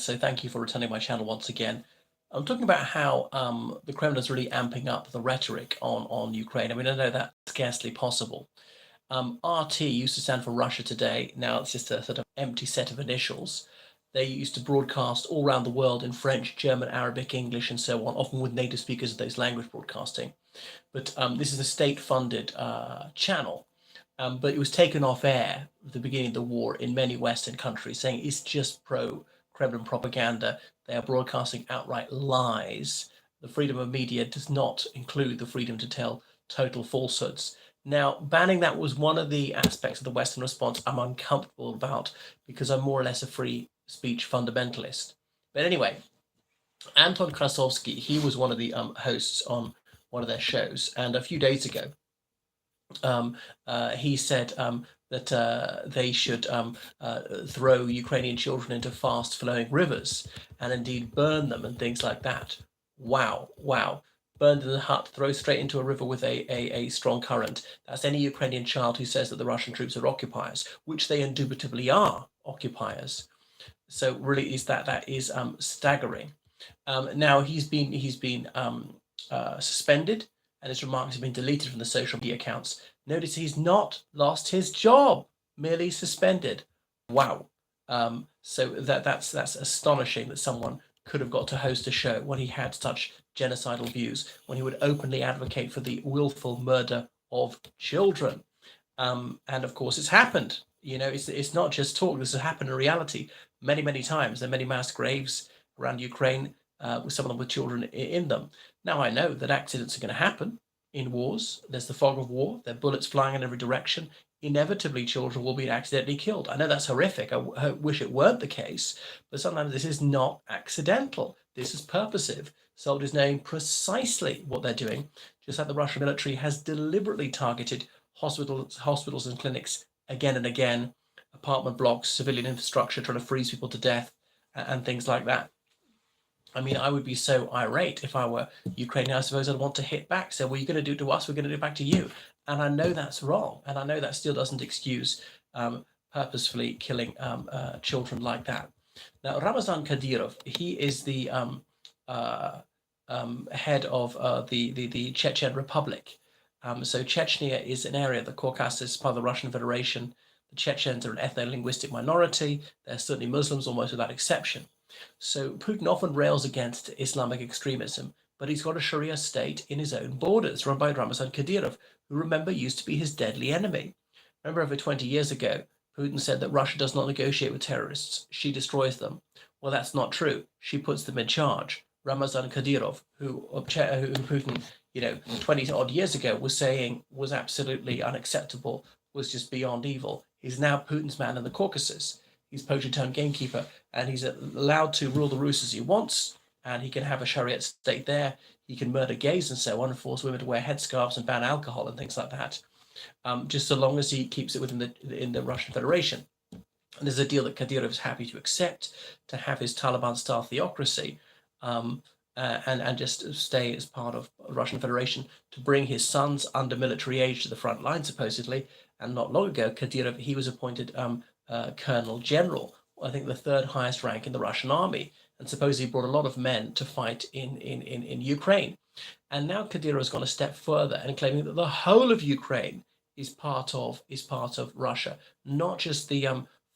so thank you for returning my channel once again. I'm talking about how the Kremlin is really amping up the rhetoric on Ukraine. I mean, I know that's scarcely possible. RT used to stand for Russia Today. Now it's just a sort of empty set of initials. They used to broadcast all around the world in French, German, Arabic, English, and so on, often with native speakers of those language broadcasting. But this is a state-funded channel. But it was taken off air at the beginning of the war in many Western countries, saying it's just pro-Kremlin propaganda. They are broadcasting outright lies. The freedom of media does not include the freedom to tell total falsehoods. Now, banning that was one of the aspects of the Western response I'm uncomfortable about, because I'm more or less a free speech fundamentalist. But anyway, Anton Krasovsky, he was one of the hosts on one of their shows, and a few days ago, he said that they should throw Ukrainian children into fast-flowing rivers and indeed burn them and things like that. Wow, wow. Burned in the hut, throw straight into a river with a strong current. That's any Ukrainian child who says that the Russian troops are occupiers, which they indubitably are occupiers. So really, that is staggering. Now he's been suspended, and his remarks have been deleted from the social media accounts. Notice he's not lost his job, merely suspended. Wow. So that's astonishing that someone could have got to host a show when he had such genocidal views, when he would openly advocate for the willful murder of children. And of course, it's happened. You know, it's not just talk. This has happened in reality many, many times. There are many mass graves around Ukraine, with some of them with children in them. Now, I know that accidents are going to happen in wars. There's the fog of war. There are bullets flying in every direction. Inevitably, children will be accidentally killed. I know that's horrific. I wish it weren't the case, but sometimes this is not accidental. This is purposive. Soldiers knowing precisely what they're doing, just like the Russian military has deliberately targeted hospitals and clinics again and again, apartment blocks, civilian infrastructure, trying to freeze people to death, and things like that. I mean, I would be so irate if I were Ukrainian. I suppose I'd want to hit back, say, well, you're going to do it to us, we're going to do it back to you. And I know that's wrong. And I know that still doesn't excuse purposefully killing children like that. Now, Ramazan Kadyrov, he is the head of the Chechen Republic. So Chechnya is an area of the Caucasus, part of the Russian Federation. The Chechens are an ethno-linguistic minority. They're certainly Muslims, almost without exception. So Putin often rails against Islamic extremism, but he's got a Sharia state in his own borders, run by Ramazan Kadyrov, who, remember, used to be his deadly enemy. Remember, over 20 years ago, Putin said that Russia does not negotiate with terrorists. She destroys them. Well, that's not true. She puts them in charge. Ramazan Kadyrov, who Putin, 20-odd years ago was saying was absolutely unacceptable, was just beyond evil, is now Putin's man in the Caucasus. He's poacher-turned gamekeeper, and he's allowed to rule the roost as he wants, and he can have a Shariat state there. He can murder gays and so on, and force women to wear headscarves and ban alcohol and things like that, just so long as he keeps it within the Russian Federation. And there's a deal that Kadyrov is happy to accept, to have his Taliban-style theocracy, and just stay as part of Russian Federation, to bring his sons under military age to the front line, supposedly. And not long ago, Kadyrov, he was appointed Colonel General, I think the third highest rank in the Russian army, and supposedly brought a lot of men to fight in Ukraine. And now Kadyrov has gone a step further and claiming that the whole of Ukraine is part of Russia, not just the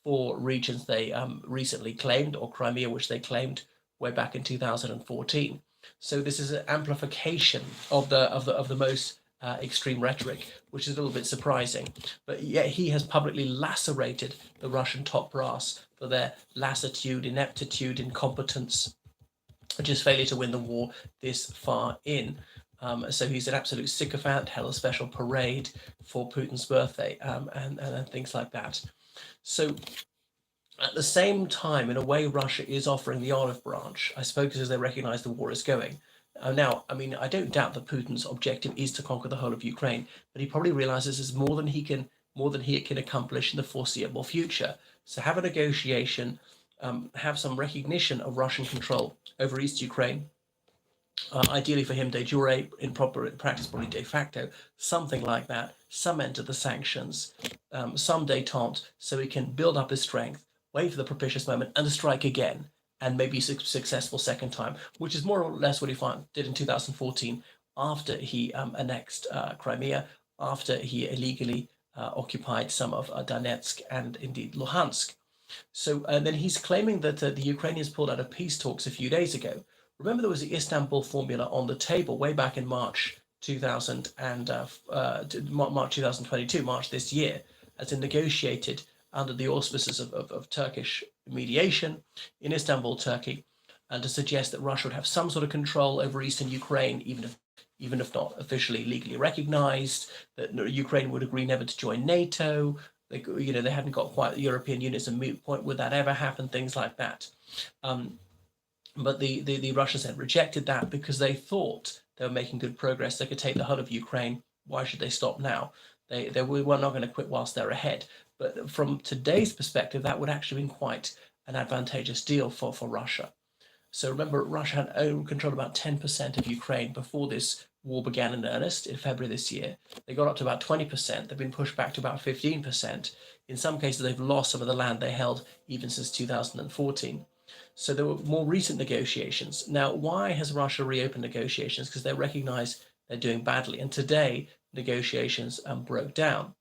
4 regions they recently claimed, or Crimea, which they claimed way back in 2014. So this is an amplification of the most extreme rhetoric, which is a little bit surprising. But yet he has publicly lacerated the Russian top brass for their lassitude, ineptitude, incompetence, just failure to win the war this far in. So he's an absolute sycophant, held a special parade for Putin's birthday, and things like that. So at the same time, in a way, Russia is offering the olive branch, I suppose, as they recognize the war is going. Now, I mean, I don't doubt that Putin's objective is to conquer the whole of Ukraine, but he probably realizes there's more than he can accomplish in the foreseeable future. So have a negotiation, have some recognition of Russian control over East Ukraine, ideally for him de jure, in practice probably de facto, something like that, some end to the sanctions, some détente, so he can build up his strength, wait for the propitious moment, and strike again. and maybe successful second time, which is more or less what he did in 2014 after he annexed Crimea, after he illegally occupied some of Donetsk and indeed Luhansk. So then he's claiming that the Ukrainians pulled out of peace talks a few days ago. Remember, there was the Istanbul formula on the table way back in March 2000 and March 2022, March this year, as in negotiated under the auspices of Turkish mediation in Istanbul, Turkey, and to suggest that Russia would have some sort of control over eastern Ukraine, even if not officially legally recognized, that Ukraine would agree never to join NATO. They hadn't got quite the European Union as a moot point. Would that ever happen? Things like that. But the Russians had rejected that because they thought they were making good progress. They could take the whole of Ukraine. Why should they stop now? They were not going to quit whilst they're ahead. But from today's perspective, that would actually have been quite an advantageous deal for Russia. So remember, Russia had owned control about 10% of Ukraine before this war began in earnest in February this year. They got up to about 20%. They've been pushed back to about 15%. In some cases, they've lost some of the land they held even since 2014. So there were more recent negotiations. Now, why has Russia reopened negotiations? Because they recognize they're doing badly. And today, negotiations broke down.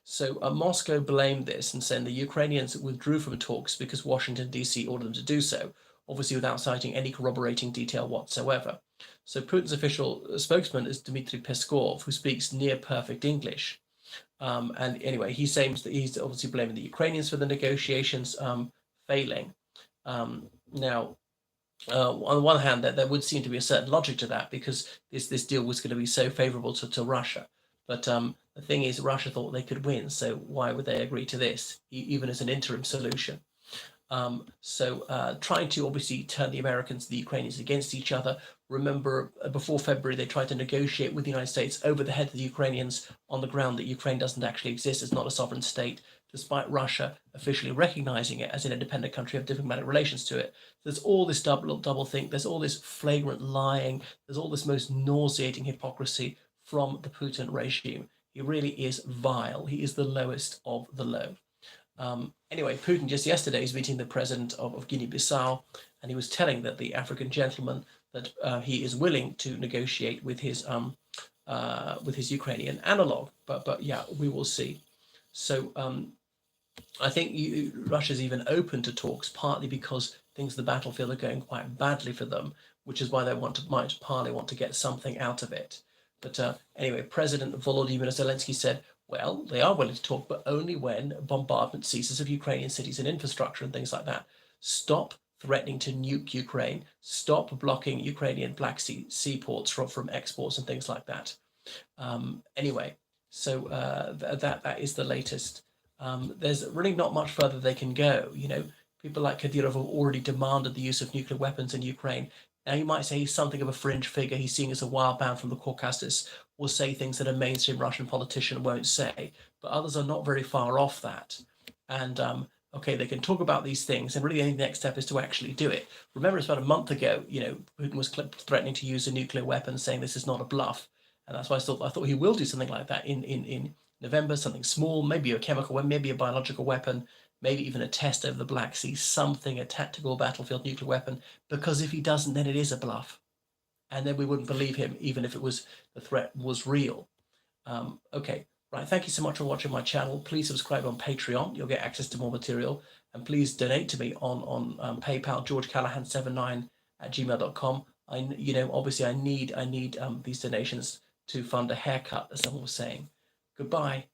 So Moscow blamed this and said the Ukrainians withdrew from talks because Washington, D.C. ordered them to do so, obviously without citing any corroborating detail whatsoever. So Putin's official spokesman is Dmitry Peskov, who speaks near perfect English. And anyway, he claims that he's obviously blaming the Ukrainians for the negotiations failing. Now, on the one hand, there would seem to be a certain logic to that because this deal was going to be so favorable to Russia. But the thing is, Russia thought they could win, so why would they agree to this, even as an interim solution? Trying to obviously turn the Americans and the Ukrainians against each other. Remember, before February, they tried to negotiate with the United States over the head of the Ukrainians on the ground that Ukraine doesn't actually exist. It's not a sovereign state, despite Russia officially recognizing it as an independent country of diplomatic relations to it. There's all this double think. There's all this flagrant lying. There's all this most nauseating hypocrisy from the Putin regime. He really is vile. He is the lowest of the low. Anyway, Putin just yesterday is meeting the president of Guinea-Bissau, and he was telling the African gentleman that he is willing to negotiate with his Ukrainian analog. But yeah, we will see. So I think Russia's even open to talks, partly because things on the battlefield are going quite badly for them, which is why they might partly want to get something out of it. But anyway, President Volodymyr Zelensky said, well, they are willing to talk, but only when bombardment ceases of Ukrainian cities and infrastructure and things like that. Stop threatening to nuke Ukraine. Stop blocking Ukrainian Black Sea seaports from exports and things like that. Anyway, so that is the latest. There's really not much further they can go. People like Kadyrov have already demanded the use of nuclear weapons in Ukraine. Now, you might say he's something of a fringe figure. He's seen as a wild man from the Caucasus, will say things that a mainstream Russian politician won't say. But others are not very far off that. And, okay, they can talk about these things, and really the next step is to actually do it. Remember, it's about a month ago, Putin was threatening to use a nuclear weapon, saying this is not a bluff. And that's why I thought he will do something like that in November, something small, maybe a chemical weapon, maybe a biological weapon, maybe even a test over the Black Sea, something, a tactical battlefield nuclear weapon, because if he doesn't, then it is a bluff. And then we wouldn't believe him, even if the threat was real. Okay, right, thank you so much for watching my channel. Please subscribe on Patreon, you'll get access to more material, and please donate to me on PayPal, georgecallahan79@gmail.com. Obviously I need these donations to fund a haircut, as someone was saying. Goodbye.